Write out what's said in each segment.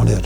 on air.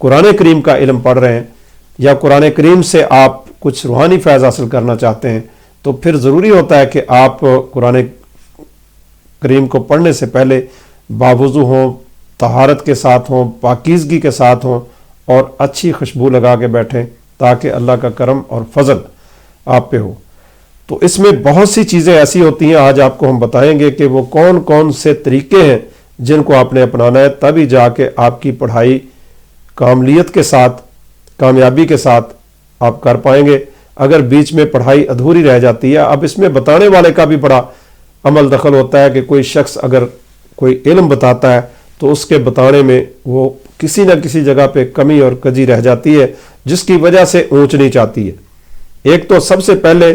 قرآن کریم کا علم پڑھ رہے ہیں یا قرآن کریم سے آپ کچھ روحانی فیض حاصل کرنا چاہتے ہیں تو پھر ضروری ہوتا ہے کہ آپ قرآن کریم کو پڑھنے سے پہلے باوضو ہوں، طہارت کے ساتھ ہوں، پاکیزگی کے ساتھ ہوں اور اچھی خوشبو لگا کے بیٹھیں تاکہ اللہ کا کرم اور فضل آپ پہ ہو۔ تو اس میں بہت سی چیزیں ایسی ہوتی ہیں، آج آپ کو ہم بتائیں گے کہ وہ کون کون سے طریقے ہیں جن کو آپ نے اپنانا ہے، تبھی جا کے آپ کی پڑھائی کاملیت کے ساتھ، کامیابی کے ساتھ آپ کر پائیں گے۔ اگر بیچ میں پڑھائی ادھوری رہ جاتی ہے، اب اس میں بتانے والے کا بھی بڑا عمل دخل ہوتا ہے کہ کوئی شخص اگر کوئی علم بتاتا ہے تو اس کے بتانے میں وہ کسی نہ کسی جگہ پہ کمی اور کجی رہ جاتی ہے جس کی وجہ سے اونچ نیچ آتی ہے۔ ایک تو سب سے پہلے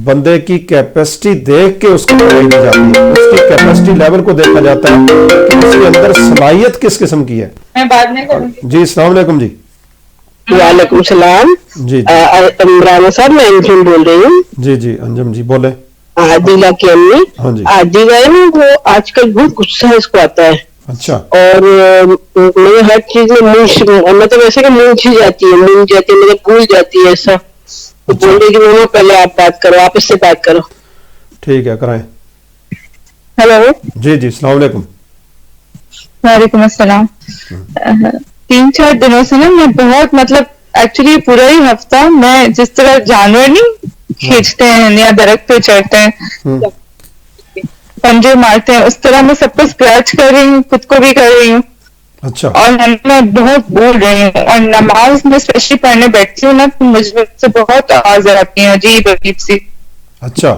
بندے کی کیپیسٹی دیکھ کے اس کو پڑھائی دی جاتی ہے، اس کی کیپیسٹی لیول کو دیکھا جاتا ہے کہ اس کے اندر صلاحیت کس قسم کی ہے۔ میں بعد میں کروں گی۔ جی السلام علیکم۔ جی وعلیکم السلام۔ جی عمران صاحب میں انجم بول رہی ہوں، جی جی انجم جی بولیں۔ عادلہ کی امی۔ ہاں جی۔ عادلہ ہے نا، وہ آج کل بہت غصہ اس کو آتا ہے اچھا اور مجھے ہر چیز میں مطلب ایسا کہ مونچ ہی جاتی ہے، مطلب بھول جاتی ہے ایسا۔ تو بول رہی کہ ماما پہلے آپ بات کرو، آپ اس سے بات کرو۔ ٹھیک ہے کرائیں۔ ہیلو، جی جی السلام علیکم۔ وعلیکم السلام۔ 3-4 دنوں سے نا میں بہت مطلب ایکچولی پورا ہی ہفتہ میں جس طرح جانور نہیں کھینچتے ہیں یا درخت پہ چڑھتے ہیں، پنجے مارتے ہیں، اس طرح میں سب کو اسکریچ کر رہی ہوں، خود کو بھی کر رہی ہوں۔ اچھا اور میں بہت بول رہی ہوں، اور نماز میں اسپیشلی پڑھنے بیٹھتی ہوں نا تو مجھے سے بہت آواز آتی ہے عجیب عجیب سی، اچھا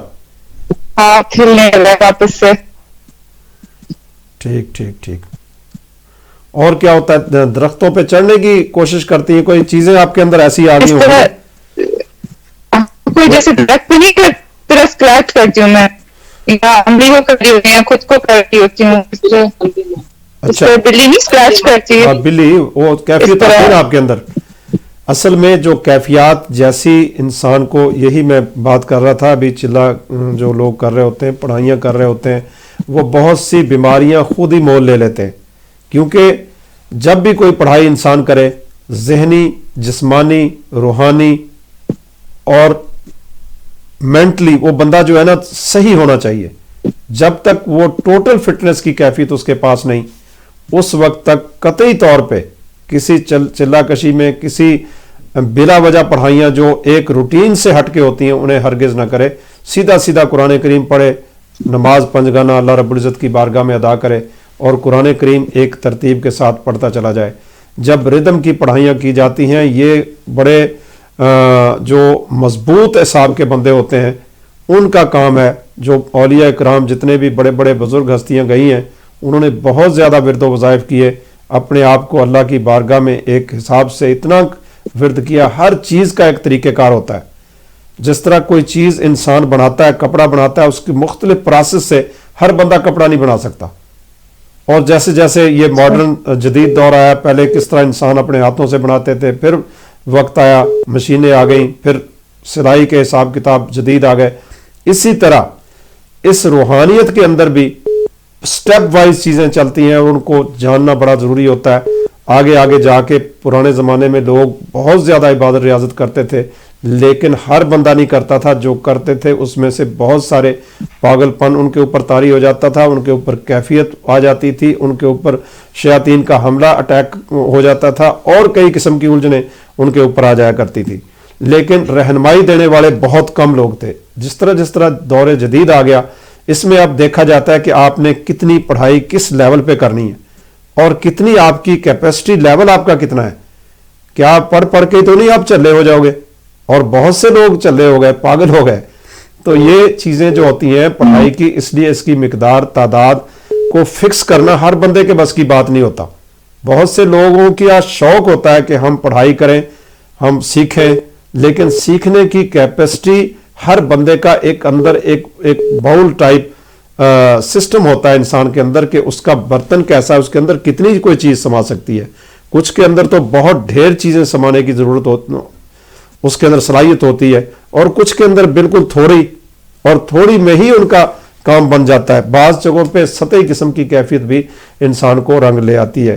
ہاتھ ہلنے لگا واپس سے۔ ٹھیک ٹھیک ٹھیک۔ اور کیا ہوتا ہے؟ درختوں پہ چڑھنے کی کوشش کرتی ہیں، کوئی چیزیں آپ کے اندر ایسی آ گئی اس ہوں؟ طرح کوئی جیسے درخت پہ نہیں کر طرح اسکریچ کرتی ہوں میں، یا املی کو کر رہی ہوتی ہیں، خود کو کر رہی ہوتی ہوں، اس اچھا پہ بلی نہیں اسکریچ کرتی ہے بلی، وہ کیفیت آتی ہے نا آپ کے اندر۔ اصل میں جو کیفیات جیسی انسان کو، یہی میں بات کر رہا تھا ابھی، چلا جو لوگ کر رہے ہوتے ہیں، پڑھائیاں کر رہے ہوتے ہیں، وہ بہت سی بیماریاں خود ہی مول لے لیتے ہیں، کیونکہ جب بھی کوئی پڑھائی انسان کرے، ذہنی، جسمانی، روحانی اور مینٹلی وہ بندہ جو ہے نا صحیح ہونا چاہیے۔ جب تک وہ ٹوٹل فٹنس کی کیفیت اس کے پاس نہیں، اس وقت تک قطعی طور پہ کسی چلا کشی میں، کسی بلا وجہ پڑھائیاں جو ایک روٹین سے ہٹ کے ہوتی ہیں انہیں ہرگز نہ کرے۔ سیدھا سیدھا قرآن کریم پڑھے، نماز 5 گانا اللہ رب العزت کی بارگاہ میں ادا کرے اور قرآن کریم ایک ترتیب کے ساتھ پڑھتا چلا جائے۔ جب ردم کی پڑھائیاں کی جاتی ہیں، یہ بڑے جو مضبوط اعصاب کے بندے ہوتے ہیں ان کا کام ہے۔ جو اولیاء کرام جتنے بھی بڑے بڑے بزرگ ہستیاں گئی ہیں، انہوں نے بہت زیادہ ورد و وظائف کیے، اپنے آپ کو اللہ کی بارگاہ میں ایک حساب سے اتنا ورد کیا۔ ہر چیز کا ایک طریقہ کار ہوتا ہے، جس طرح کوئی چیز انسان بناتا ہے، کپڑا بناتا ہے، اس کی مختلف پروسیس سے ہر بندہ کپڑا نہیں بنا سکتا۔ اور جیسے جیسے یہ ماڈرن جدید دور آیا، پہلے کس طرح انسان اپنے ہاتھوں سے بناتے تھے، پھر وقت آیا مشینیں آ گئیں، پھر سلائی کے حساب کتاب جدید آ گئے۔ اسی طرح اس روحانیت کے اندر بھی سٹیپ وائز چیزیں چلتی ہیں، ان کو جاننا بڑا ضروری ہوتا ہے۔ آگے آگے جا کے پرانے زمانے میں لوگ بہت زیادہ عبادت ریاضت کرتے تھے، لیکن ہر بندہ نہیں کرتا تھا۔ جو کرتے تھے اس میں سے بہت سارے پاگل پن ان کے اوپر طاری ہو جاتا تھا، ان کے اوپر کیفیت آ جاتی تھی، ان کے اوپر شیاطین کا حملہ اٹیک ہو جاتا تھا، اور کئی قسم کی الجھنیں ان کے اوپر آ جایا کرتی تھی۔ لیکن رہنمائی دینے والے بہت کم لوگ تھے۔ جس طرح دور جدید آ گیا، اس میں اب دیکھا جاتا ہے کہ آپ نے کتنی پڑھائی کس لیول پہ کرنی ہے اور کتنی آپ کی کیپیسٹی لیول آپ کا کتنا ہے۔ کیا پڑھ کے تو نہیں آپ چلے ہو جاؤ گے، اور بہت سے لوگ چلے ہو گئے، پاگل ہو گئے۔ تو یہ چیزیں جو ہوتی ہیں پڑھائی کی، اس لیے اس کی مقدار تعداد کو فکس کرنا ہر بندے کے بس کی بات نہیں ہوتا۔ بہت سے لوگوں کی شوق ہوتا ہے کہ ہم پڑھائی کریں، ہم سیکھیں، لیکن سیکھنے کی کیپیسٹی ہر بندے کا ایک اندر ایک باؤل ٹائپ سسٹم ہوتا ہے انسان کے اندر، کہ اس کا برتن کیسا ہے، اس کے اندر کتنی کوئی چیز سما سکتی ہے۔ کچھ کے اندر تو بہت ڈھیر چیزیں سمانے کی ضرورت ہوتی، اس کے اندر صلاحیت ہوتی ہے، اور کچھ کے اندر بالکل تھوڑی، اور تھوڑی میں ہی ان کا کام بن جاتا ہے۔ بعض جگہوں پہ سطحی قسم کی کیفیت بھی انسان کو رنگ لے آتی ہے۔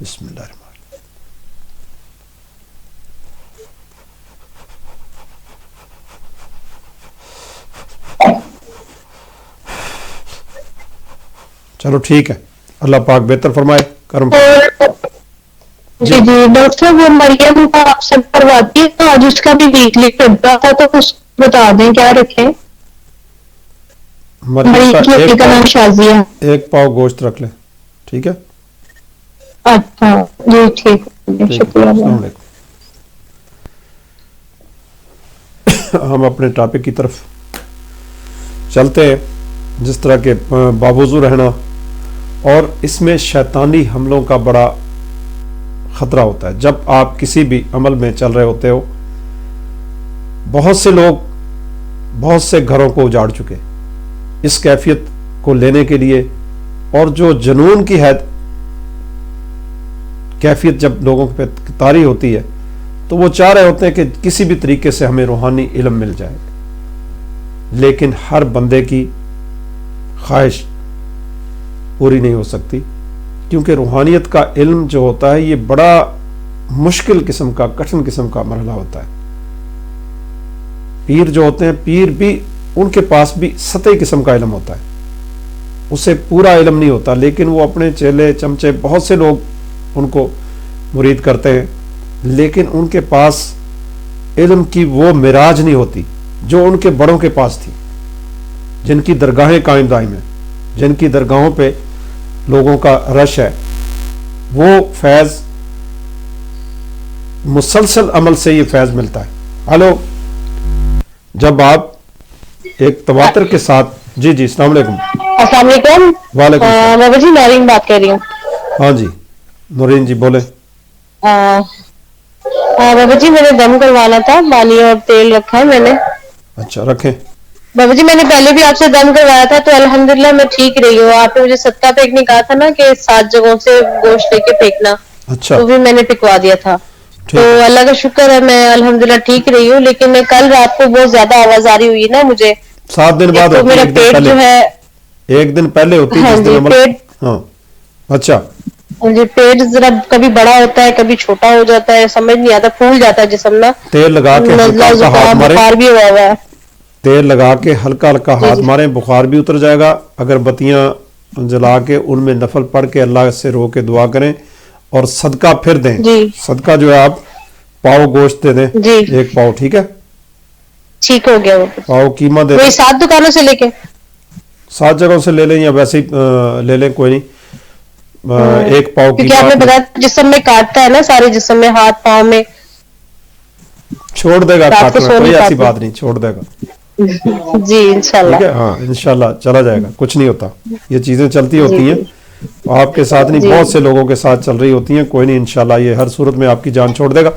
بسم اللہ الرحمن چلو ٹھیک ہے، اللہ پاک بہتر فرمائے، کرم فرمائے۔ جی جی ڈاکٹر صاحب، وہ مریم کا آپ سے کرواتی ہے تو آج اس کا بھی ویکلی کرتا تھا، تو اس کو بتا دیں کیا رکھیں۔ مریم کا مریم کا نام شازیہ۔ ایک پاؤ گوشت رکھ لیں، ٹھیک ہے؟ اچھا جی ٹھیک ہے، ٹھیک ہے، شکریہ۔ السلام علیکم۔ ہم اپنے ٹاپک کی طرف چلتے ہیں، جس طرح کے باوضو رہنا، اور اس میں شیطانی حملوں کا بڑا خطرہ ہوتا ہے۔ جب آپ کسی بھی عمل میں چل رہے ہوتے ہو، بہت سے لوگ بہت سے گھروں کو اجاڑ چکے اس کیفیت کو لینے کے لیے، اور جو جنون کی حد کیفیت جب لوگوں پہ طاری ہوتی ہے تو وہ چاہ رہے ہوتے ہیں کہ کسی بھی طریقے سے ہمیں روحانی علم مل جائے، لیکن ہر بندے کی خواہش پوری نہیں ہو سکتی، کیونکہ روحانیت کا علم جو ہوتا ہے یہ بڑا مشکل قسم کا، کٹھن قسم کا مرحلہ ہوتا ہے۔ پیر جو ہوتے ہیں، پیر بھی ان کے پاس بھی سطحی قسم کا علم ہوتا ہے، اسے پورا علم نہیں ہوتا، لیکن وہ اپنے چیلے چمچے بہت سے لوگ ان کو مرید کرتے ہیں، لیکن ان کے پاس علم کی وہ معراج نہیں ہوتی جو ان کے بڑوں کے پاس تھی، جن کی درگاہیں قائم دائم ہیں، جن کی درگاہوں پہ لوگوں کا رش ہے۔ وہ فیض مسلسل عمل سے یہ فیض ملتا ہے۔ ہلو، جب آپ ایک تواتر کے ساتھ، جی جی السلام علیکم۔ السلام علیکم۔ وعلیکم السلام۔ بابا جی نارین بات کر رہی ہوں۔ ہاں جی نورین جی بولے۔ بابا جی میں نے دم کروانا تھا، پانی اور تیل رکھا ہے میں نے۔ اچھا رکھیں۔ بابا جی میں نے پہلے بھی آپ سے دم کروایا تھا تو الحمدللہ میں ٹھیک رہی ہوں۔ آپ نے مجھے 7 پھینکنے کہا تھا نا کہ 7 جگہوں سے گوشت لے کے پھینکنا، اچھا تو بھی میں نے پھینکوا دیا تھا، تو اللہ کا شکر ہے میں الحمدللہ ٹھیک رہی ہوں۔ لیکن میں کل رات کو بہت زیادہ آواز آ رہی ہوئی نا مجھے، 7 دن بعد تو ہوتی ہے، میرا ایک دن پیٹ پہلے، جو ہے، ایک دن پہلے ہوتی ہے ہاں جس جی دن عمل۔ پیٹ، ہاں اچھا مجھے پیٹ ذرا کبھی بڑا ہوتا ہے کبھی چھوٹا ہو جاتا ہے، سمجھ نہیں آتا، پھول جاتا ہے جسم نا، تیل لگا کے ہلکا نزلہ ہلکا ہاتھ زکام مارے، بخار بھی ہوا ہوا ہے۔ تیل لگا کے ہلکا ہلکا جی ہاتھ جی ماریں، بخار بھی اتر جائے گا۔ اگر بتیاں جلا کے ان میں نفل پڑھ کے اللہ سے رو کے دعا کریں، اور صدقہ پھر دیں، جی صدقہ جو ہے آپ پاؤ گوشت دے دیں، جی 1 پاؤ، ٹھیک ہے؟ ٹھیک ہو گیا وہ، پاؤ قیمہ دے وہی دیں، 7 دکانوں سے لے کے۔ 7 جگہوں سے لے لیں یا ویسے ہی لے لیں، کوئی نہیں۔ 1 پاؤ کیونکہ قیمہ آپ نے آپ نے بتایا جسم میں کاٹتا ہے نا، سارے جسم میں، ہاتھ پاؤں میں، چھوڑ دے گا رات کو کاٹنا، سو کوئی نہیں ایسی پاتی۔ بات نہیں، چھوڑ دے گا، جی انشاءاللہ۔ ٹھیک ہے؟ ہاں انشاءاللہ چلا جائے گا، کچھ نہیں ہوتا، یہ چیزیں چلتی جی ہوتی ہیں، جی آپ کے ساتھ نہیں جی بہت سے لوگوں کے ساتھ چل رہی ہوتی ہیں، کوئی نہیں، انشاءاللہ یہ ہر صورت میں آپ کی جان چھوڑ دے گا۔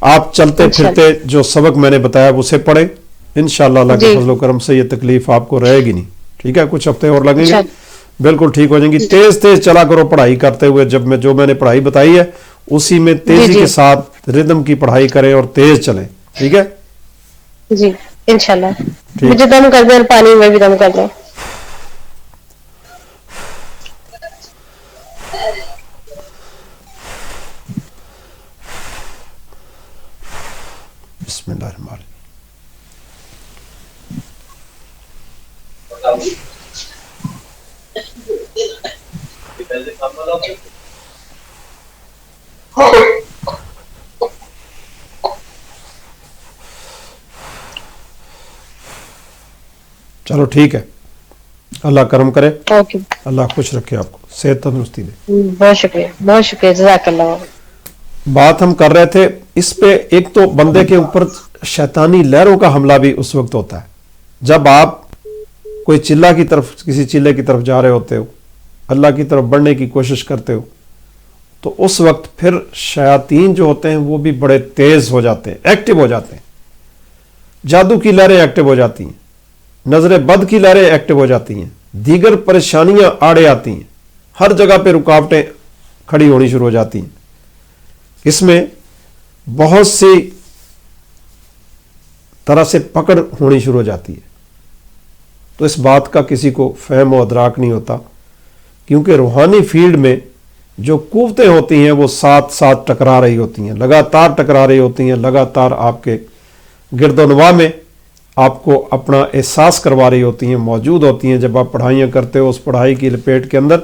آپ چلتے انشاءاللہ۔ پھرتے جو سبق میں نے بتایا اسے پڑھیں، انشاءاللہ اللہ کے جی فضل و کرم سے یہ تکلیف آپ کو رہے گی نہیں، ٹھیک ہے؟ کچھ ہفتے اور لگیں گے، انشاءاللہ۔ بالکل ٹھیک ہو جائیں گی۔ تیز تیز چلا کرو پڑھائی کرتے ہوئے، جو میں نے پڑھائی بتائی ہے اسی میں جی تیزی جی کے ساتھ ردم کی پڑھائی کریں اور تیز چلیں، ٹھیک ہے؟ جی انشاءاللہ۔ ٹھیک، مجھے دم کر دیں اور پانی میں بھی دم کر دیں۔ بسم اللہ الرحمن الرحیم۔ چلو ٹھیک ہے، اللہ کرم کرے، اوکے، اللہ خوش رکھے، آپ کو صحت تندرستی دے۔ بہت شکریہ، بہت شکریہ، جزاک اللہ۔ بات ہم کر رہے تھے اس پہ، ایک تو بندے کے اوپر شیطانی لہروں کا حملہ بھی اس وقت ہوتا ہے جب آپ کوئی چلہ کی طرف، کسی چلے کی طرف جا رہے ہوتے ہو، اللہ کی طرف بڑھنے کی کوشش کرتے ہو، تو اس وقت پھر شیاطین جو ہوتے ہیں وہ بھی بڑے تیز ہو جاتے ہیں، ایکٹیو ہو جاتے ہیں، جادو کی لہریں ایکٹیو ہو جاتی ہیں، نظر بد کی لہریں ایکٹیو ہو جاتی ہیں، دیگر پریشانیاں آڑے آتی ہیں، ہر جگہ پہ رکاوٹیں کھڑی ہونی شروع ہو جاتی ہیں۔ اس میں بہت سی طرح سے پکڑ ہونی شروع ہو جاتی ہے، تو اس بات کا کسی کو فہم و ادراک نہیں ہوتا، کیونکہ روحانی فیلڈ میں جو قوتیں ہوتی ہیں وہ ساتھ ساتھ ٹکرا رہی ہوتی ہیں، لگاتار ٹکرا رہی ہوتی ہیں، لگاتار آپ کے گرد و نواح میں آپ کو اپنا احساس کروا رہی ہوتی ہیں، موجود ہوتی ہیں۔ جب آپ پڑھائیاں کرتے ہو اس پڑھائی کی لپیٹ کے اندر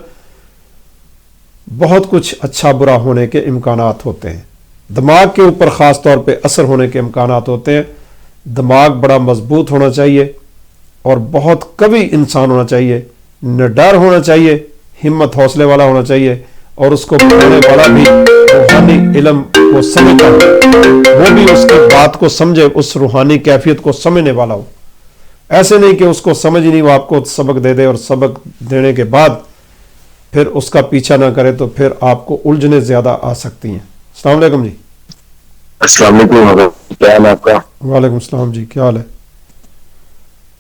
بہت کچھ اچھا برا ہونے کے امکانات ہوتے ہیں، دماغ کے اوپر خاص طور پہ اثر ہونے کے امکانات ہوتے ہیں۔ دماغ بڑا مضبوط ہونا چاہیے اور بہت قوی انسان ہونا چاہیے، نڈر ہونا چاہیے، ہمت حوصلے والا ہونا چاہیے، اور اس کو پڑھنے والا بھی روحانی علم کو سمجھتا ہو، وہ بھی اس کی بات کو سمجھے، اس روحانی کیفیت کو سمجھنے والا ہو۔ ایسے نہیں کہ اس کو سمجھ نہیں، وہ آپ کو سبق دے دے اور سبق دینے کے بعد پھر اس کا پیچھا نہ کرے، تو پھر آپ کو الجھنیں زیادہ آ سکتی ہیں۔ السلام علیکم جی۔ السلام علیکم، کیا حال ہے آپ کا؟ وعلیکم السلام جی، کیا حال ہے؟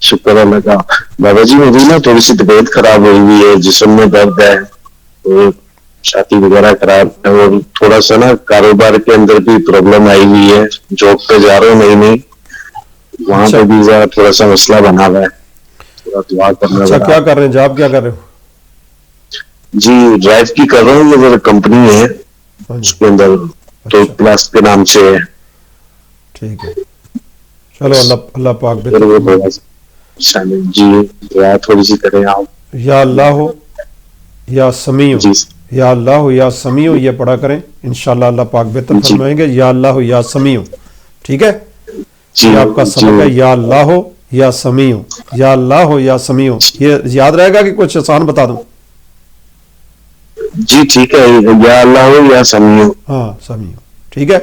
شکر اللہ کا۔ بابا جی میری نا تھوڑی سی طبیعت خراب ہوئی ہوئی ہے، جسم میں درد ہے، اور چھاتی وغیرہ خراب ہے، اور تھوڑا سا نا کاروبار کے اندر بھی پرابلم آئی ہوئی ہے، جاب پہ جا رہا ہوں نہیں وہاں پہ بھی تھوڑا سا مسئلہ بنا ہوا ہے، تھوڑا دعا کرنا۔ اچھا، کیا کر رہے ہیں جاب، کیا کر رہے ہو؟ جی ڈرائیو کی کر رہا ہوں، یہ میری کمپنی ہے اس کے اندر تو پلس کے نام سے ہے۔ ٹھیک ہے، چلو اللہ پاک پھر وہ تھوڑا سا جی دعا تھوڑی سی کریں آپ۔ یا اللہ ہو یا سمیع، جی یا اللہ ہو یا سمیع یہ پڑھا کریں، انشاءاللہ اللہ پاک بہتر جی فرمائیں گے۔ یا اللہ ہو یا سمیع، ٹھیک ہے؟ جی یہ آپ کا سبق ہے، یا اللہ ہو یا سمیع، یا اللہ ہو یا سمیع۔ یہ یاد رہے گا کہ کچھ آسان بتا دوں؟ جی ٹھیک ہے، یا اللہ ہو یا سمیع۔ ہاں سمیع، ٹھیک ہے،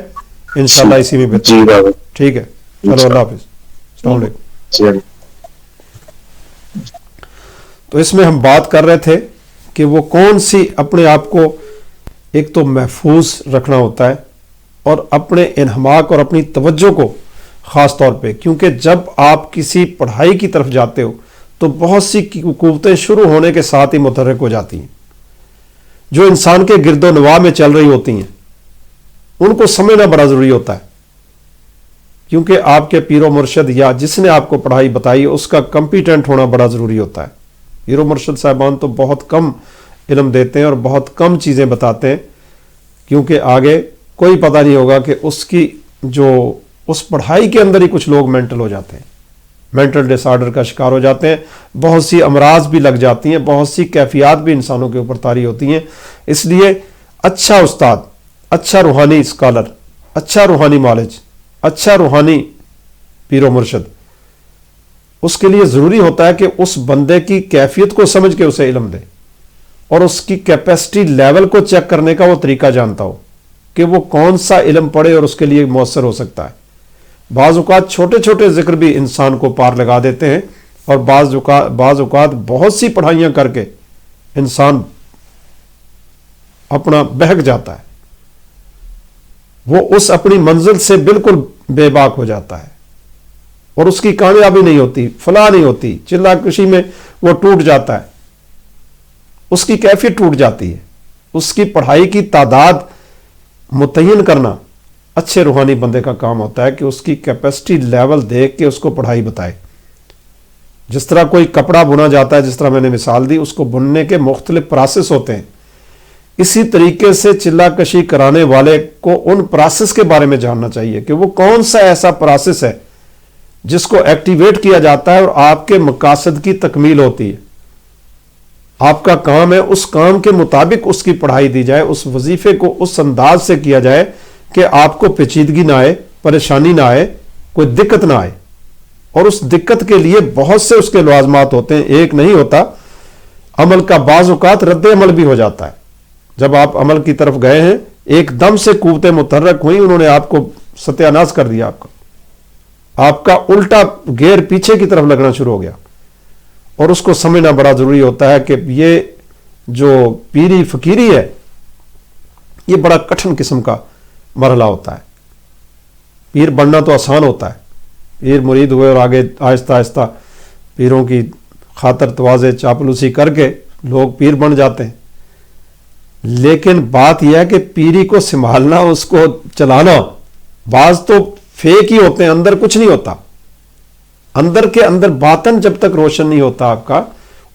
انشاءاللہ اسی میں بہتر۔ جی بابا، ٹھیک ہے، چلو اللہ حافظ، السلام علیکم۔ چلیے۔ تو اس میں ہم بات کر رہے تھے کہ وہ کون سی اپنے آپ کو ایک تو محفوظ رکھنا ہوتا ہے، اور اپنے انہماک اور اپنی توجہ کو خاص طور پہ، کیونکہ جب آپ کسی پڑھائی کی طرف جاتے ہو تو بہت سی قوتیں شروع ہونے کے ساتھ ہی متحرک ہو جاتی ہیں، جو انسان کے گرد و نواح میں چل رہی ہوتی ہیں، ان کو سمجھنا بڑا ضروری ہوتا ہے، کیونکہ آپ کے پیر و مرشد یا جس نے آپ کو پڑھائی بتائی اس کا کمپیٹنٹ ہونا بڑا ضروری ہوتا ہے۔ پیر و مرشد صاحبان تو بہت کم علم دیتے ہیں اور بہت کم چیزیں بتاتے ہیں، کیونکہ آگے کوئی پتہ نہیں ہوگا کہ اس کی جو اس پڑھائی کے اندر ہی کچھ لوگ مینٹل ہو جاتے ہیں، مینٹل ڈس آرڈر کا شکار ہو جاتے ہیں، بہت سی امراض بھی لگ جاتی ہیں، بہت سی کیفیات بھی انسانوں کے اوپر طاری ہوتی ہیں۔ اس لیے اچھا استاد، اچھا روحانی اسکالر، اچھا روحانی مالج، اچھا روحانی پیر و مرشد، اس کے لیے ضروری ہوتا ہے کہ اس بندے کی کیفیت کو سمجھ کے اسے علم دے، اور اس کی کیپیسٹی لیول کو چیک کرنے کا وہ طریقہ جانتا ہو کہ وہ کون سا علم پڑھے اور اس کے لیے مؤثر ہو سکتا ہے۔ بعض اوقات چھوٹے چھوٹے ذکر بھی انسان کو پار لگا دیتے ہیں، اور بعض اوقات بہت سی پڑھائیاں کر کے انسان اپنا بہک جاتا ہے، وہ اس اپنی منزل سے بالکل بے باک ہو جاتا ہے، اور اس کی کامیابی نہیں ہوتی، فلاح نہیں ہوتی، چلا کشی میں وہ ٹوٹ جاتا ہے، اس کی کیفیت ٹوٹ جاتی ہے۔ اس کی پڑھائی کی تعداد متعین کرنا اچھے روحانی بندے کا کام ہوتا ہے، کہ اس کی کیپیسٹی لیول دیکھ کے اس کو پڑھائی بتائے۔ جس طرح کوئی کپڑا بنا جاتا ہے، جس طرح میں نے مثال دی، اس کو بننے کے مختلف پروسیس ہوتے ہیں، اسی طریقے سے چلا کشی کرانے والے کو ان پروسیس کے بارے میں جاننا چاہیے کہ وہ کون سا ایسا پروسیس ہے جس کو ایکٹیویٹ کیا جاتا ہے اور آپ کے مقاصد کی تکمیل ہوتی ہے۔ آپ کا کام ہے اس کام کے مطابق اس کی پڑھائی دی جائے، اس وظیفے کو اس انداز سے کیا جائے کہ آپ کو پیچیدگی نہ آئے، پریشانی نہ آئے، کوئی دقت نہ آئے۔ اور اس دقت کے لیے بہت سے اس کے لوازمات ہوتے ہیں، ایک نہیں ہوتا۔ عمل کا بعض اوقات رد عمل بھی ہو جاتا ہے۔ جب آپ عمل کی طرف گئے ہیں، ایک دم سے قوتیں متحرک ہوئیں، انہوں نے آپ کو ستیہ ناش کر دیا، آپ کا الٹا گیئر پیچھے کی طرف لگنا شروع ہو گیا۔ اور اس کو سمجھنا بڑا ضروری ہوتا ہے کہ یہ جو پیری فقیری ہے، یہ بڑا کٹھن قسم کا مرحلہ ہوتا ہے۔ پیر بننا تو آسان ہوتا ہے، پیر مرید ہوئے اور آگے آہستہ آہستہ پیروں کی خاطر تواضع چاپلوسی کر کے لوگ پیر بن جاتے ہیں، لیکن بات یہ ہے کہ پیری کو سنبھالنا، اس کو چلانا، بعض تو فیک ہی ہوتے ہیں، اندر کچھ نہیں ہوتا۔ اندر کے اندر باطن جب تک روشن نہیں ہوتا آپ کا،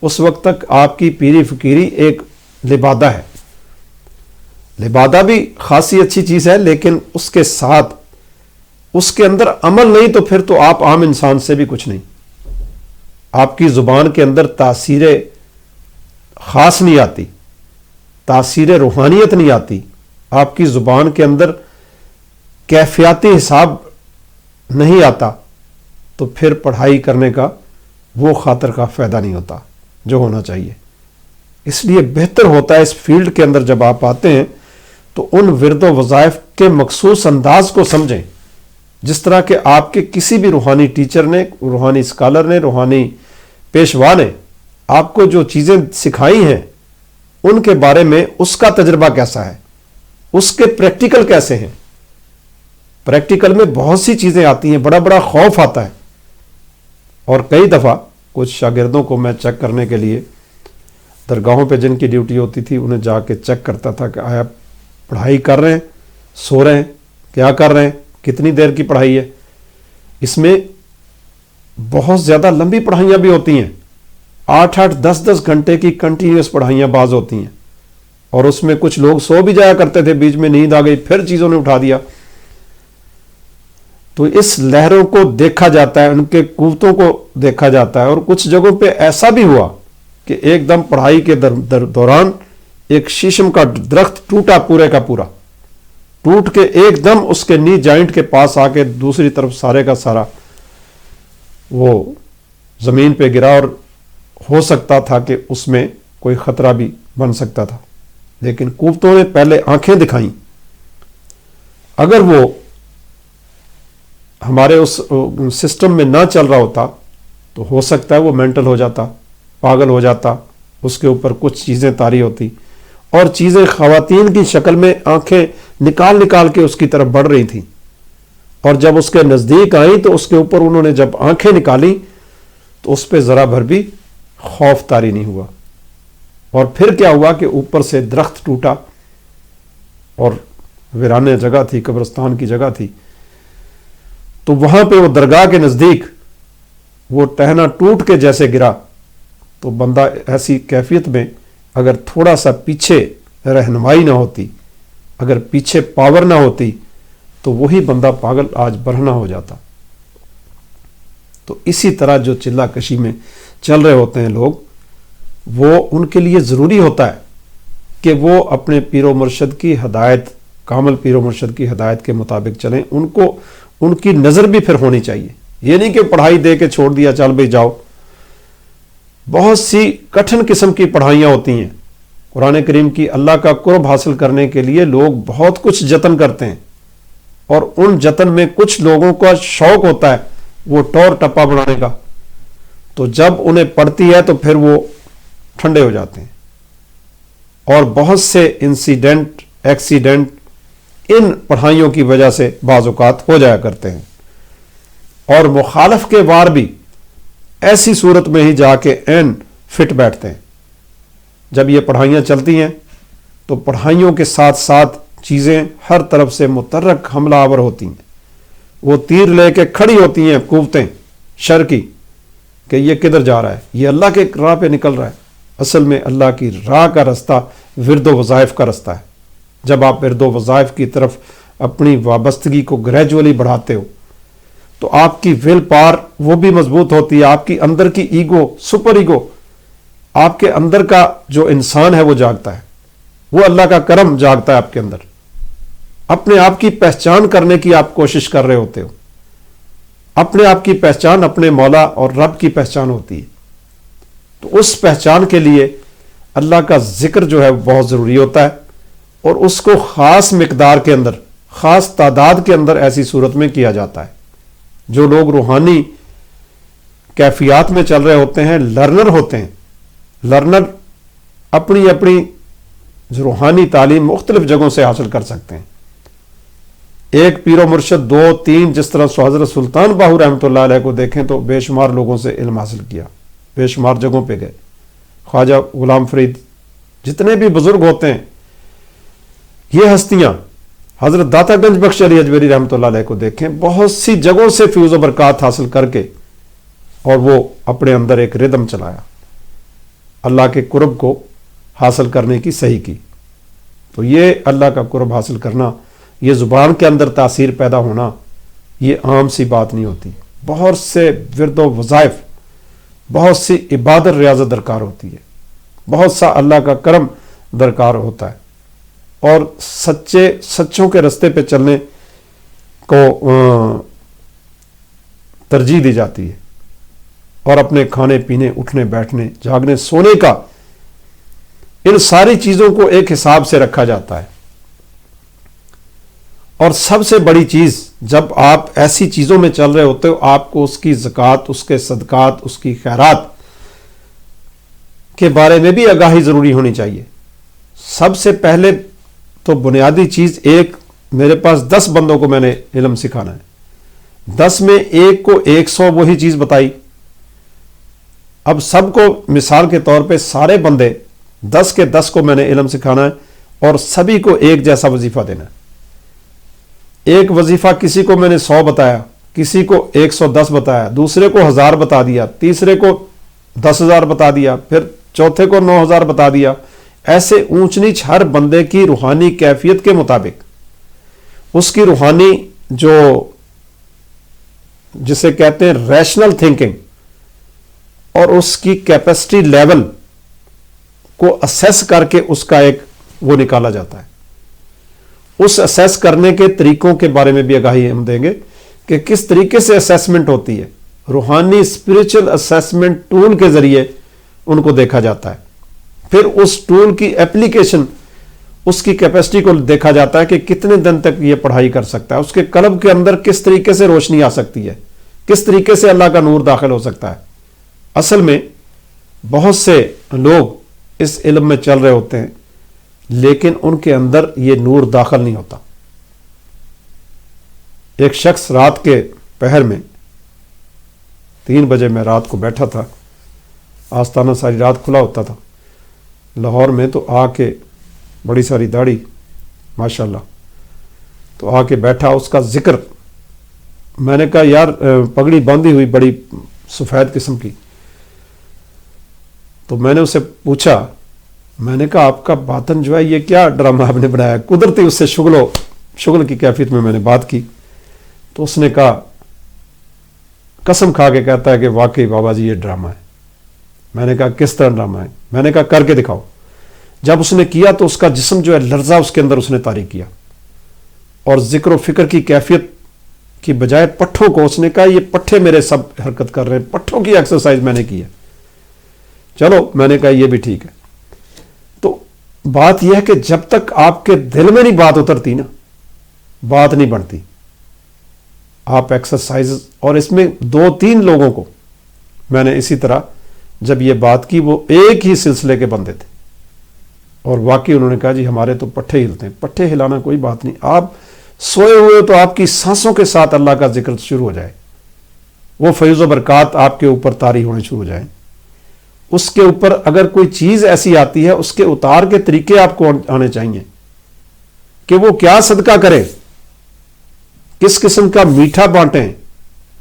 اس وقت تک آپ کی پیری فقیری ایک لبادہ ہے۔ لبادہ بھی خاصی اچھی چیز ہے، لیکن اس کے ساتھ اس کے اندر عمل نہیں تو پھر تو آپ عام انسان سے بھی کچھ نہیں. آپ کی زبان کے اندر تاثیر خاص نہیں آتی، تاثیر روحانیت نہیں آتی، آپ کی زبان کے اندر کیفیاتی حساب نہیں آتا، تو پھر پڑھائی کرنے کا وہ خاطر کا فائدہ نہیں ہوتا جو ہونا چاہیے. اس لیے بہتر ہوتا ہے اس فیلڈ کے اندر جب آپ آتے ہیں تو ان ورد و وظائف کے مخصوص انداز کو سمجھیں، جس طرح کہ آپ کے کسی بھی روحانی ٹیچر نے، روحانی اسکالر نے، روحانی پیشوا نے آپ کو جو چیزیں سکھائی ہیں ان کے بارے میں اس کا تجربہ کیسا ہے، اس کے پریکٹیکل کیسے ہیں. پریکٹیکل میں بہت سی چیزیں آتی ہیں، بڑا بڑا خوف آتا ہے. اور کئی دفعہ کچھ شاگردوں کو میں چیک کرنے کے لیے درگاہوں پہ جن کی ڈیوٹی ہوتی تھی انہیں جا کے چیک کرتا تھا کہ آیا پڑھائی کر رہے ہیں، سو رہے ہیں، کیا کر رہے ہیں، کتنی دیر کی پڑھائی ہے. اس میں بہت زیادہ لمبی پڑھائیاں بھی ہوتی ہیں، 8-8 10-10 گھنٹے کی کنٹینیوس پڑھائیاں بعض ہوتی ہیں، اور اس میں کچھ لوگ سو بھی جایا کرتے تھے، بیچ میں نیند آ گئی پھر چیزوں نے اٹھا دیا. تو اس لہروں کو دیکھا جاتا ہے، ان کے قوتوں کو دیکھا جاتا ہے. اور کچھ جگہوں پہ ایسا بھی ہوا کہ ایک دم پڑھائی کے دوران ایک شیشم کا درخت ٹوٹا، پورے کا پورا ٹوٹ کے ایک دم اس کے نی جوائنٹ کے پاس آ کے دوسری طرف سارے کا سارا وہ زمین پہ گرا، اور ہو سکتا تھا کہ اس میں کوئی خطرہ بھی بن سکتا تھا. لیکن قوتوں نے پہلے آنکھیں دکھائیں. اگر وہ ہمارے اس سسٹم میں نہ چل رہا ہوتا تو ہو سکتا ہے وہ مینٹل ہو جاتا، پاگل ہو جاتا، اس کے اوپر کچھ چیزیں طاری ہوتی، اور چیزیں خواتین کی شکل میں آنکھیں نکال نکال کے اس کی طرف بڑھ رہی تھیں. اور جب اس کے نزدیک آئیں تو اس کے اوپر انہوں نے جب آنکھیں نکالی تو اس پہ ذرا بھر بھی خوف طاری نہیں ہوا. اور پھر کیا ہوا کہ اوپر سے درخت ٹوٹا، اور ویرانے جگہ تھی، قبرستان کی جگہ تھی، تو وہاں پہ وہ درگاہ کے نزدیک وہ ٹہنا ٹوٹ کے جیسے گرا. تو بندہ ایسی کیفیت میں اگر تھوڑا سا پیچھے رہنمائی نہ ہوتی، اگر پیچھے پاور نہ ہوتی، تو وہی بندہ پاگل آج برہنہ ہو جاتا. تو اسی طرح جو چلہ کشی میں چل رہے ہوتے ہیں لوگ، وہ ان کے لیے ضروری ہوتا ہے کہ وہ اپنے پیر و مرشد کی ہدایت، کامل پیر و مرشد کی ہدایت کے مطابق چلیں. ان کی نظر بھی پھر ہونی چاہیے. یہ نہیں کہ پڑھائی دے کے چھوڑ دیا، چل بھائی جاؤ. بہت سی کٹھن قسم کی پڑھائیاں ہوتی ہیں. قرآن کریم کی اللہ کا قرب حاصل کرنے کے لیے لوگ بہت کچھ جتن کرتے ہیں، اور ان جتن میں کچھ لوگوں کا شوق ہوتا ہے وہ ٹور ٹپا بنانے کا. تو جب انہیں پڑتی ہے تو پھر وہ ٹھنڈے ہو جاتے ہیں، اور بہت سے انسیڈنٹ، ایکسیڈنٹ ان پڑھائیوں کی وجہ سے بعض اوقات ہو جایا کرتے ہیں. اور مخالف کے وار بھی ایسی صورت میں ہی جا کے این فٹ بیٹھتے ہیں. جب یہ پڑھائیاں چلتی ہیں تو پڑھائیوں کے ساتھ ساتھ چیزیں ہر طرف سے متحرک حملہ آور ہوتی ہیں. وہ تیر لے کے کھڑی ہوتی ہیں قوتیں شر کی کہ یہ کدھر جا رہا ہے، یہ اللہ کے راہ پہ نکل رہا ہے. اصل میں اللہ کی راہ کا رستہ ورد و وظائف کا رستہ ہے. جب آپ ورد و وظائف کی طرف اپنی وابستگی کو گریجولی بڑھاتے ہو تو آپ کی ول پاور وہ بھی مضبوط ہوتی ہے. آپ کی اندر کی ایگو، سپر ایگو، آپ کے اندر کا جو انسان ہے وہ جاگتا ہے. وہ اللہ کا کرم جاگتا ہے آپ کے اندر. اپنے آپ کی پہچان کرنے کی آپ کوشش کر رہے ہوتے ہو. اپنے آپ کی پہچان اپنے مولا اور رب کی پہچان ہوتی ہے. تو اس پہچان کے لیے اللہ کا ذکر جو ہے بہت ضروری ہوتا ہے، اور اس کو خاص مقدار کے اندر، خاص تعداد کے اندر ایسی صورت میں کیا جاتا ہے. جو لوگ روحانی کیفیات میں چل رہے ہوتے ہیں، لرنر ہوتے ہیں. لرنر اپنی اپنی روحانی تعلیم مختلف جگہوں سے حاصل کر سکتے ہیں. ایک پیر و مرشد، 2 3، جس طرح حضرت سلطان باہو رحمۃ اللہ علیہ کو دیکھیں تو بے شمار لوگوں سے علم حاصل کیا، بے شمار جگہوں پہ گئے. خواجہ غلام فرید، جتنے بھی بزرگ ہوتے ہیں، یہ ہستیاں، حضرت داتا گنج بخش علی اجمیری رحمۃ اللہ علیہ کو دیکھیں، بہت سی جگہوں سے فیوز و برکات حاصل کر کے، اور وہ اپنے اندر ایک ردم چلایا، اللہ کے قرب کو حاصل کرنے کی صحیح کی. تو یہ اللہ کا قرب حاصل کرنا، یہ زبان کے اندر تاثیر پیدا ہونا، یہ عام سی بات نہیں ہوتی. بہت سے ورد و وظائف، بہت سی عبادت ریاضت درکار ہوتی ہے، بہت سا اللہ کا کرم درکار ہوتا ہے، اور سچوں کے رستے پہ چلنے کو ترجیح دی جاتی ہے، اور اپنے کھانے پینے، اٹھنے بیٹھنے، جاگنے سونے کا، ان ساری چیزوں کو ایک حساب سے رکھا جاتا ہے. اور سب سے بڑی چیز، جب آپ ایسی چیزوں میں چل رہے ہوتے ہو، آپ کو اس کی زکوٰۃ، اس کے صدقات، اس کی خیرات کے بارے میں بھی آگاہی ضروری ہونی چاہیے. سب سے پہلے تو بنیادی چیز، ایک میرے پاس 10 بندوں کو میں نے علم سکھانا ہے، 10 میں ایک کو 100 وہی چیز بتائی. اب سب کو مثال کے طور پہ سارے بندے 10 کے 10 کو میں نے علم سکھانا ہے، اور سبھی کو ایک جیسا وظیفہ دینا ہے. ایک وظیفہ کسی کو میں نے 100 بتایا، کسی کو 110 بتایا، دوسرے کو 1000 بتا دیا، تیسرے کو 10,000 بتا دیا، پھر چوتھے کو 9,000 بتا دیا. ایسے اونچ نیچ ہر بندے کی روحانی کیفیت کے مطابق، اس کی روحانی جو جسے کہتے ہیں ریشنل تھنکنگ، اور اس کی کیپیسٹی لیول کو اسیس کر کے اس کا ایک وہ نکالا جاتا ہے. اس اسیس کرنے کے طریقوں کے بارے میں بھی آگاہی ہم دیں گے کہ کس طریقے سے اسیسمنٹ ہوتی ہے. روحانی اسپرچل اسیسمنٹ ٹول کے ذریعے ان کو دیکھا جاتا ہے. پھر اس ٹول کی اپلیکیشن، اس کی کیپیسٹی کو دیکھا جاتا ہے کہ کتنے دن تک یہ پڑھائی کر سکتا ہے، اس کے قلب کے اندر کس طریقے سے روشنی آ سکتی ہے، کس طریقے سے اللہ کا نور داخل ہو سکتا ہے. اصل میں بہت سے لوگ اس علم میں چل رہے ہوتے ہیں، لیکن ان کے اندر یہ نور داخل نہیں ہوتا. ایک شخص رات کے پہر میں 3 بجے میں رات کو بیٹھا تھا، آستانہ ساری رات کھلا ہوتا تھا لاہور میں، تو آ کے بڑی ساری داڑھی ماشاءاللہ، تو آ کے بیٹھا. اس کا ذکر، میں نے کہا یار پگڑی باندھی ہوئی بڑی سفید قسم کی، تو میں نے اسے پوچھا، میں نے کہا آپ کا باطن جو ہے یہ کیا ڈرامہ آپ نے بنایا. قدرتی اس سے شغل کی کیفیت میں نے بات کی. تو اس نے کہا، قسم کھا کے کہتا ہے کہ واقعی بابا جی یہ ڈرامہ ہے. میں نے کہا کس طرح ڈرامہ ہے؟ میں نے کہا کر کے دکھاؤ. جب اس نے کیا تو اس کا جسم جو ہے لرزہ اس کے اندر اس نے طاری کیا، اور ذکر و فکر کی کیفیت کی بجائے پٹھوں کو، اس نے کہا یہ پٹھے میرے سب حرکت کر رہے ہیں، پٹھوں کی ایکسرسائز میں نے کی ہے. چلو میں نے کہا یہ بھی ٹھیک ہے. تو بات یہ ہے کہ جب تک آپ کے دل میں نہیں بات اترتی نا، بات نہیں بنتی. آپ ایکسرسائز، اور اس میں 2-3 لوگوں کو میں نے اسی طرح جب یہ بات کی، وہ ایک ہی سلسلے کے بندے تھے، اور واقعی انہوں نے کہا جی ہمارے تو پٹھے ہلتے ہیں. پٹھے ہلانا کوئی بات نہیں، آپ سوئے ہوئے تو آپ کی سانسوں کے ساتھ اللہ کا ذکر شروع ہو جائے، وہ فیض و برکات آپ کے اوپر طاری ہونے شروع ہو جائیں. اس کے اوپر اگر کوئی چیز ایسی آتی ہے، اس کے اتار کے طریقے آپ کو آنے چاہیے کہ وہ کیا صدقہ کرے، کس قسم کا میٹھا بانٹیں،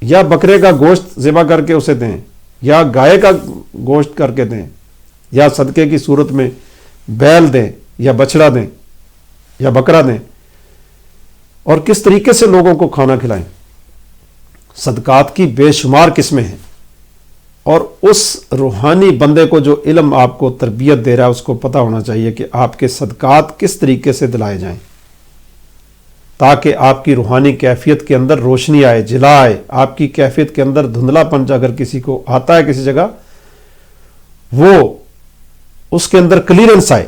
یا بکرے کا گوشت ذبح کر کے اسے دیں، یا گائے کا گوشت کر کے دیں، یا صدقے کی صورت میں بیل دیں، یا بچڑا دیں، یا بکرا دیں، اور کس طریقے سے لوگوں کو کھانا کھلائیں. صدقات کی بے شمار قسمیں ہیں، اور اس روحانی بندے کو جو علم آپ کو تربیت دے رہا ہے، اس کو پتہ ہونا چاہیے کہ آپ کے صدقات کس طریقے سے دلائے جائیں، تاکہ آپ کی روحانی کیفیت کے اندر روشنی آئے، جلا آئے. آپ کی کیفیت کے اندر دھندلا پن اگر کسی کو آتا ہے کسی جگہ، وہ اس کے اندر کلیئرنس آئے.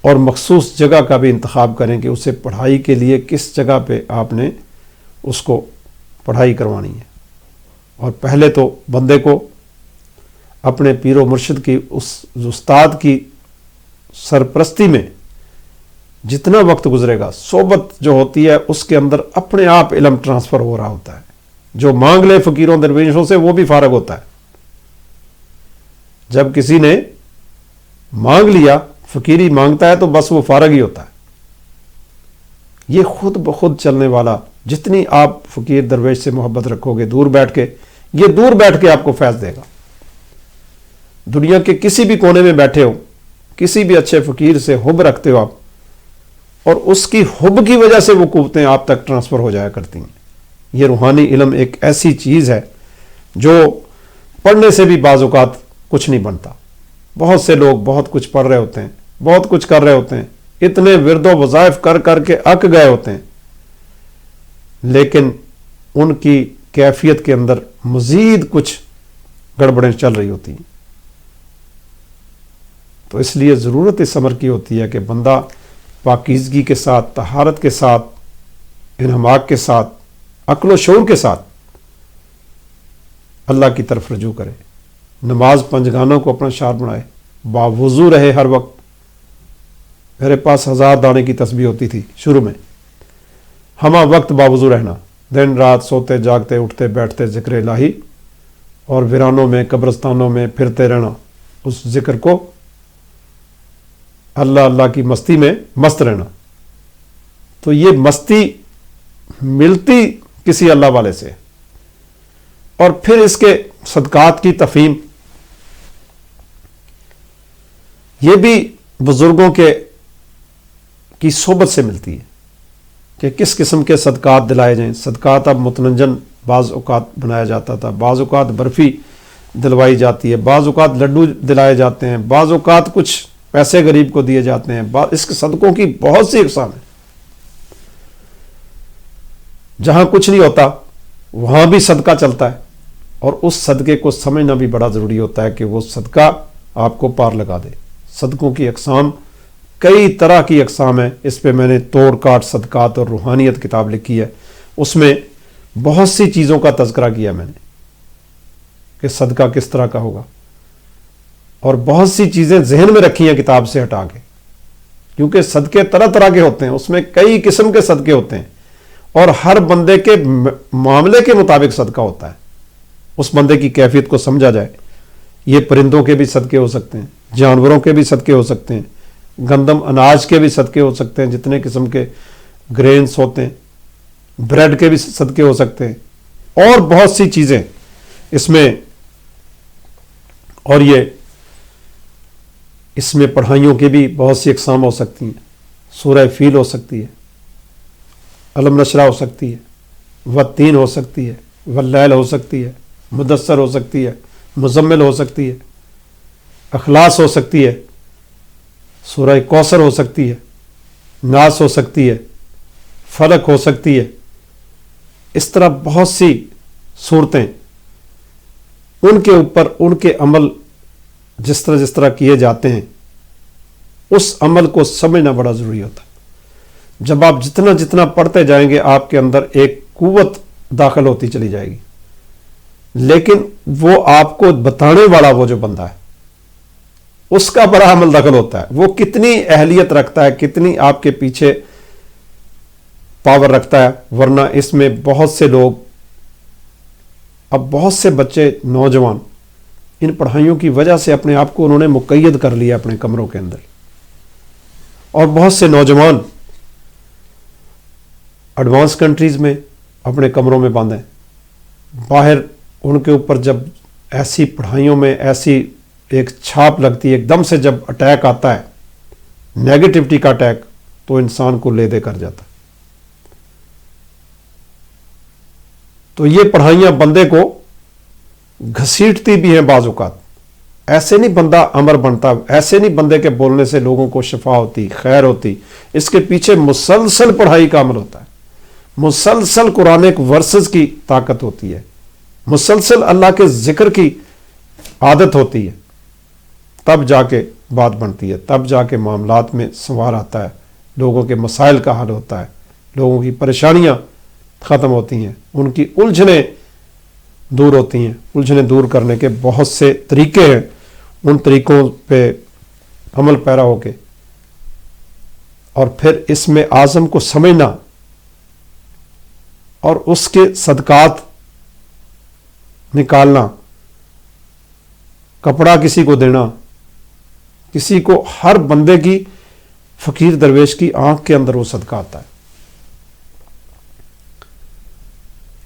اور مخصوص جگہ کا بھی انتخاب کریں کہ اسے پڑھائی کے لیے کس جگہ پہ آپ نے اس کو پڑھائی کروانی ہے. اور پہلے تو بندے کو اپنے پیر و مرشد کی، اس استاد کی سرپرستی میں جتنا وقت گزرے گا، صحبت جو ہوتی ہے اس کے اندر اپنے آپ علم ٹرانسفر ہو رہا ہوتا ہے. جو مانگ لے فقیروں درویشوں سے وہ بھی فارغ ہوتا ہے. جب کسی نے مانگ لیا، فقیری مانگتا ہے تو بس وہ فارغ ہی ہوتا ہے. یہ خود بخود چلنے والا، جتنی آپ فقیر درویش سے محبت رکھو گے دور بیٹھ کے، یہ دور بیٹھ کے آپ کو فیض دے گا. دنیا کے کسی بھی کونے میں بیٹھے ہو، کسی بھی اچھے فقیر سے حب رکھتے ہو آپ، اور اس کی حب کی وجہ سے وہ قوتیں آپ تک ٹرانسفر ہو جایا کرتی ہیں. یہ روحانی علم ایک ایسی چیز ہے جو پڑھنے سے بھی بعض اوقات کچھ نہیں بنتا. بہت سے لوگ بہت کچھ پڑھ رہے ہوتے ہیں, بہت کچھ کر رہے ہوتے ہیں, اتنے ورد و وظائف کر کر کے اک گئے ہوتے ہیں, لیکن ان کی کیفیت کے اندر مزید کچھ گڑبڑیں چل رہی ہوتی ہیں. تو اس لیے ضرورت اس امر کی ہوتی ہے کہ بندہ پاکیزگی کے ساتھ, طہارت کے ساتھ, انہماک کے ساتھ, عقل و شعور کے ساتھ اللہ کی طرف رجوع کرے. نماز پنجگانوں کو اپنا شعار بنائے, باوضو رہے ہر وقت. میرے پاس 1000 دانے کی تسبیح ہوتی تھی شروع میں. ہمہ وقت باوضو رہنا, دن رات سوتے جاگتے اٹھتے بیٹھتے ذکر الہی, اور ویرانوں میں قبرستانوں میں پھرتے رہنا اس ذکر کو, اللہ اللہ کی مستی میں مست رہنا. تو یہ مستی ملتی کسی اللہ والے سے. اور پھر اس کے صدقات کی تفہیم یہ بھی بزرگوں کی صحبت سے ملتی ہے کہ کس قسم کے صدقات دلائے جائیں. صدقات اب متنجن بعض اوقات بنایا جاتا تھا, بعض اوقات برفی دلوائی جاتی ہے, بعض اوقات لڈو دلائے جاتے ہیں, بعض اوقات کچھ پیسے غریب کو دیے جاتے ہیں. اس کے صدقوں کی بہت سی اقسام ہیں. جہاں کچھ نہیں ہوتا وہاں بھی صدقہ چلتا ہے, اور اس صدقے کو سمجھنا بھی بڑا ضروری ہوتا ہے کہ وہ صدقہ آپ کو پار لگا دے. صدقوں کی اقسام کئی طرح کی اقسام ہیں. اس پہ میں نے توڑ کاٹ صدقات اور روحانیت کتاب لکھی ہے, اس میں بہت سی چیزوں کا تذکرہ کیا میں نے کہ صدقہ کس طرح کا ہوگا, اور بہت سی چیزیں ذہن میں رکھی ہیں کتاب سے ہٹا کے, کیونکہ صدقے طرح طرح کے ہوتے ہیں, اس میں کئی قسم کے صدقے ہوتے ہیں, اور ہر بندے کے معاملے کے مطابق صدقہ ہوتا ہے. اس بندے کی کیفیت کو سمجھا جائے. یہ پرندوں کے بھی صدقے ہو سکتے ہیں, جانوروں کے بھی صدقے ہو سکتے ہیں, گندم اناج کے بھی صدقے ہو سکتے ہیں, جتنے قسم کے گرینز ہوتے ہیں, بریڈ کے بھی صدقے ہو سکتے ہیں, اور بہت سی چیزیں اس میں. اور یہ اس میں پڑھائیوں کی بھی بہت سی اقسام ہو سکتی ہیں. سورہ فیل ہو سکتی ہے, علم نشرہ ہو سکتی ہے, والتین ہو سکتی ہے, واللیل ہو سکتی ہے, مدثر ہو سکتی ہے, مزمل ہو سکتی ہے, اخلاص ہو سکتی ہے, سورہ کوثر ہو سکتی ہے, ناس ہو سکتی ہے, فلق ہو سکتی ہے. اس طرح بہت سی صورتیں, ان کے اوپر ان کے عمل جس طرح کیے جاتے ہیں, اس عمل کو سمجھنا بڑا ضروری ہوتا ہے. جب آپ جتنا پڑھتے جائیں گے آپ کے اندر ایک قوت داخل ہوتی چلی جائے گی, لیکن وہ آپ کو بتانے والا وہ جو بندہ ہے اس کا بڑا عمل دخل ہوتا ہے. وہ کتنی اہلیت رکھتا ہے, کتنی آپ کے پیچھے پاور رکھتا ہے. ورنہ اس میں بہت سے لوگ, اب بہت سے بچے نوجوان ان پڑھائیوں کی وجہ سے اپنے آپ کو انہوں نے مقید کر لیا اپنے کمروں کے اندر, اور بہت سے نوجوان ایڈوانس کنٹریز میں اپنے کمروں میں بند ہیں. باہر ان کے اوپر جب ایسی پڑھائیوں میں ایسی ایک چھاپ لگتی ہے, ایک دم سے جب اٹیک آتا ہے, نیگیٹیوٹی کا اٹیک, تو انسان کو لے دے کر جاتا ہے. تو یہ پڑھائیاں بندے کو گھسیٹتی بھی ہیں بعض اوقات. ایسے نہیں بندہ امر بنتا, ایسے نہیں بندے کے بولنے سے لوگوں کو شفا ہوتی, خیر ہوتی. اس کے پیچھے مسلسل پڑھائی کا عمل ہوتا ہے, مسلسل قرآنک ورسز کی طاقت ہوتی ہے, مسلسل اللہ کے ذکر کی عادت ہوتی ہے. تب جا کے بات بنتی ہے, تب جا کے معاملات میں سنوار آتا ہے, لوگوں کے مسائل کا حل ہوتا ہے, لوگوں کی پریشانیاں ختم ہوتی ہیں, ان کی الجھنیں دور ہوتی ہیں. الجھنیں دور کرنے کے بہت سے طریقے ہیں, ان طریقوں پہ عمل پیرا ہو کے اور پھر اس میں اعظم کو سمجھنا اور اس کے صدقات نکالنا, کپڑا کسی کو دینا, کسی کو, ہر بندے کی, فقیر درویش کی آنکھ کے اندر وہ صدقہ آتا ہے.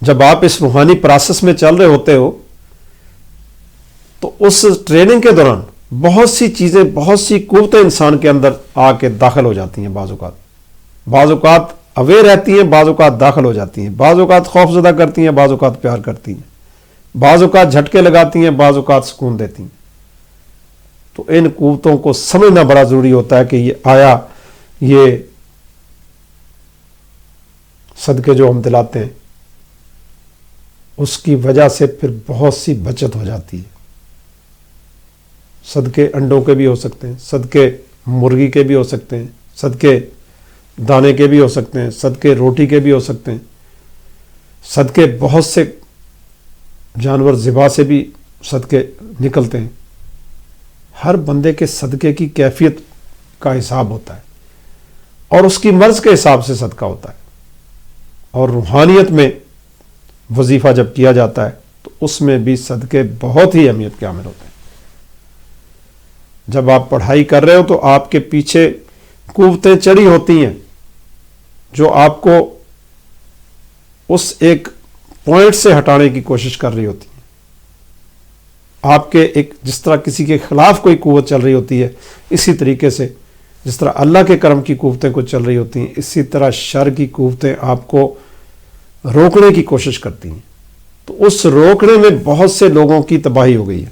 جب آپ اس روحانی پروسیس میں چل رہے ہوتے ہو تو اس ٹریننگ کے دوران بہت سی چیزیں, بہت سی قوتیں انسان کے اندر آ کے داخل ہو جاتی ہیں بعض اوقات, بعض اوقات اوے رہتی ہیں، بعض اوقات داخل ہو جاتی ہیں، بعض اوقات خوف زدہ کرتی ہیں، بعض اوقات پیار کرتی ہیں، بعض اوقات جھٹکے لگاتی ہیں، بعض اوقات سکون دیتی ہیں۔ تو ان قوتوں کو سمجھنا بڑا ضروری ہوتا ہے کہ یہ آیا یہ صدقے جو ہم دلاتے ہیں اس کی وجہ سے پھر بہت سی بچت ہو جاتی ہے۔ صدقے انڈوں کے بھی ہو سکتے ہیں، صدقے مرغی کے بھی ہو سکتے ہیں، صدقے دانے کے بھی ہو سکتے ہیں، صدقے روٹی کے بھی ہو سکتے ہیں، صدقے بہت سے جانور ذبح سے بھی صدقے نکلتے ہیں۔ ہر بندے کے صدقے کی کیفیت کا حساب ہوتا ہے اور اس کی مرض کے حساب سے صدقہ ہوتا ہے۔ اور روحانیت میں وظیفہ جب کیا جاتا ہے تو اس میں بھی صدقے بہت ہی اہمیت کے حامل ہوتے ہیں۔ جب آپ پڑھائی کر رہے ہو تو آپ کے پیچھے قوتیں چڑھی ہوتی ہیں جو آپ کو اس ایک پوائنٹ سے ہٹانے کی کوشش کر رہی ہوتی ہیں۔ آپ کے ایک جس طرح کسی کے خلاف کوئی قوت چل رہی ہوتی ہے، اسی طریقے سے جس طرح اللہ کے کرم کی قوتیں کچھ چل رہی ہوتی ہیں، اسی طرح شر کی قوتیں آپ کو روکنے کی کوشش کرتی ہیں۔ تو اس روکنے میں بہت سے لوگوں کی تباہی ہو گئی ہے۔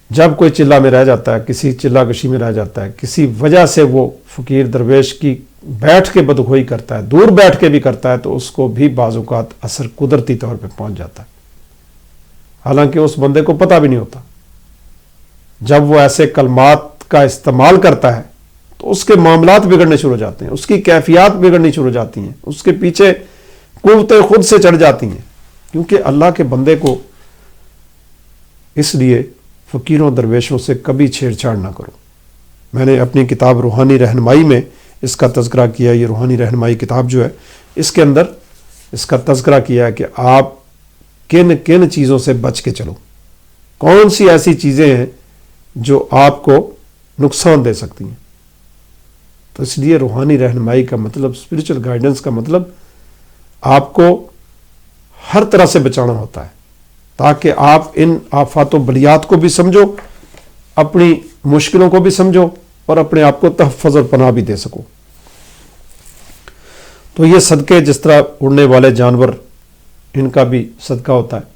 جب کوئی چلہ میں رہ جاتا ہے، کسی چلہ کشی میں رہ جاتا ہے، کسی وجہ سے وہ فقیر درویش کی بیٹھ کے بدخوئی کرتا ہے، دور بیٹھ کے بھی کرتا ہے، تو اس کو بھی بعض اوقات اثر قدرتی طور پہ پہنچ جاتا ہے، حالانکہ اس بندے کو پتہ بھی نہیں ہوتا۔ جب وہ ایسے کلمات کا استعمال کرتا ہے تو اس کے معاملات بگڑنے شروع ہو جاتے ہیں، اس کی کیفیات بگڑنی شروع ہو جاتی ہیں، اس کے پیچھے قوتیں خود سے چڑھ جاتی ہیں، کیونکہ اللہ کے بندے کو اس لیے فقیروں درویشوں سے کبھی چھیڑ چھاڑ نہ کرو۔ میں نے اپنی کتاب روحانی رہنمائی میں اس کا تذکرہ کیا، یہ روحانی رہنمائی کتاب جو ہے اس کے اندر اس کا تذکرہ کیا ہے کہ آپ کن کن چیزوں سے بچ کے چلو، کون سی ایسی چیزیں ہیں جو آپ کو نقصان دے سکتی ہیں۔ تو اس لیے روحانی رہنمائی کا مطلب، اسپرچل گائیڈنس کا مطلب آپ کو ہر طرح سے بچانا ہوتا ہے، تاکہ آپ ان آفات و بلیات کو بھی سمجھو، اپنی مشکلوں کو بھی سمجھو اور اپنے آپ کو تحفظ اور پناہ بھی دے سکو۔ تو یہ صدقے جس طرح اڑنے والے جانور، ان کا بھی صدقہ ہوتا ہے۔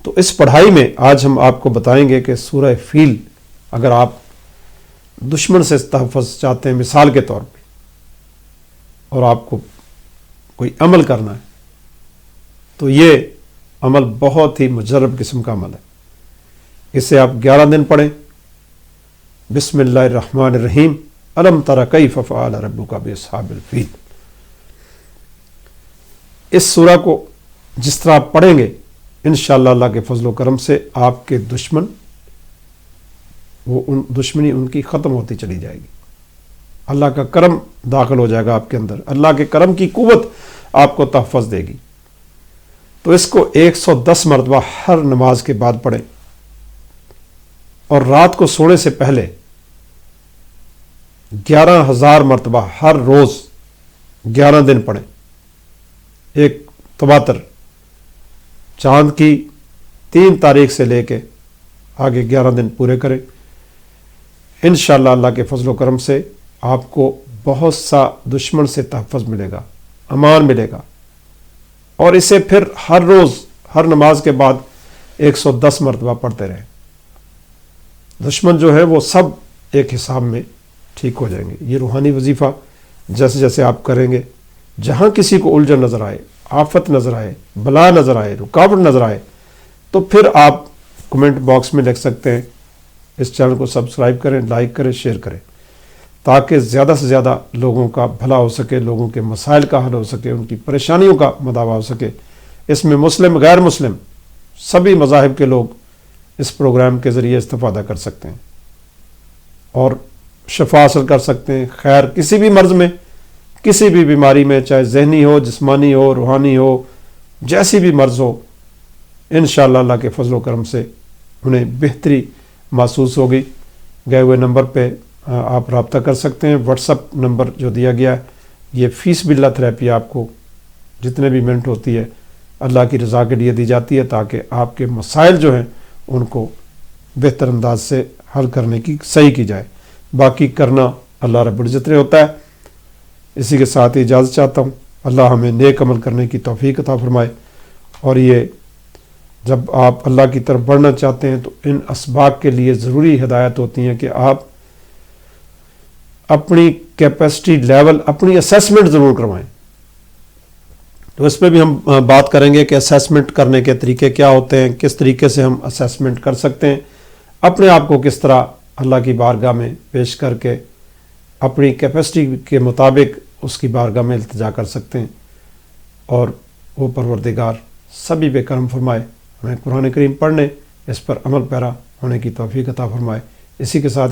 تو اس پڑھائی میں آج ہم آپ کو بتائیں گے کہ سورہ فیل، اگر آپ دشمن سے تحفظ چاہتے ہیں مثال کے طور پہ، اور آپ کو کوئی عمل کرنا ہے، تو یہ عمل بہت ہی مجرب قسم کا عمل ہے۔ اسے آپ 11 دن پڑھیں۔ بسم اللہ الرحمن الرحیم، الم تر کیف فعل ربک باصحاب الفیل۔ اس سورہ کو جس طرح آپ پڑھیں گے، انشاءاللہ اللہ کے فضل و کرم سے آپ کے دشمن، دشمنی ان کی ختم ہوتی چلی جائے گی، اللہ کا کرم داخل ہو جائے گا آپ کے اندر، اللہ کے کرم کی قوت آپ کو تحفظ دے گی۔ تو اس کو 110 مرتبہ ہر نماز کے بعد پڑھیں، اور رات کو سونے سے پہلے 11,000 مرتبہ ہر روز 11 دن پڑھیں۔ ایک تواتر چاند کی 3 تاریخ سے لے کے آگے 11 دن پورے کریں۔ انشاءاللہ اللہ کے فضل و کرم سے آپ کو بہت سا دشمن سے تحفظ ملے گا، امان ملے گا، اور اسے پھر ہر روز ہر نماز کے بعد 110 مرتبہ پڑھتے رہیں۔ دشمن جو ہے وہ سب ایک حساب میں ٹھیک ہو جائیں گے۔ یہ روحانی وظیفہ جیسے جیسے آپ کریں گے، جہاں کسی کو الجھن نظر آئے، آفت نظر آئے، بلا نظر آئے، رکاوٹ نظر آئے، تو پھر آپ کمنٹ باکس میں لکھ سکتے ہیں۔ اس چینل کو سبسکرائب کریں، لائک کریں، شیئر کریں، تاکہ زیادہ سے زیادہ لوگوں کا بھلا ہو سکے، لوگوں کے مسائل کا حل ہو سکے، ان کی پریشانیوں کا مداوع ہو سکے۔ اس میں مسلم، غیر مسلم، سبھی مذاہب کے لوگ اس پروگرام کے ذریعے استفادہ کر سکتے ہیں اور شفا حاصل کر سکتے ہیں۔ خیر، کسی بھی مرض میں، کسی بھی بیماری میں، چاہے ذہنی ہو، جسمانی ہو، روحانی ہو، جیسی بھی مرض ہو، انشاءاللہ اللہ کے فضل و کرم سے انہیں بہتری محسوس ہوگی۔ گئے ہوئے نمبر پہ آپ رابطہ کر سکتے ہیں۔ واٹس اپ نمبر جو دیا گیا ہے، یہ فیس باللہ تھراپی آپ کو جتنے بھی منٹ ہوتی ہے اللہ کی رضا کے لیے دی جاتی ہے، تاکہ آپ کے مسائل جو ہیں ان کو بہتر انداز سے حل کرنے کی صحیح کی جائے۔ باقی کرنا اللہ رب العزت نے ہوتا ہے۔ اسی کے ساتھ اجازت چاہتا ہوں، اللہ ہمیں نیک عمل کرنے کی توفیق عطا فرمائے۔ اور یہ جب آپ اللہ کی طرف بڑھنا چاہتے ہیں تو ان اسباق کے لیے ضروری ہدایت ہوتی ہیں کہ آپ اپنی کیپیسٹی لیول، اپنی اسیسمنٹ ضرور کروائیں۔ تو اس پہ بھی ہم بات کریں گے کہ اسیسمنٹ کرنے کے طریقے کیا ہوتے ہیں، کس طریقے سے ہم اسیسمنٹ کر سکتے ہیں، اپنے آپ کو کس طرح اللہ کی بارگاہ میں پیش کر کے اپنی کیپیسٹی کے مطابق اس کی بارگاہ میں التجا کر سکتے ہیں، اور وہ پروردگار سبھی پہ کرم فرمائے، ہمیں قرآن کریم پڑھنے، اس پر عمل پیرا ہونے کی توفیق عطا فرمائے۔ اسی کے ساتھ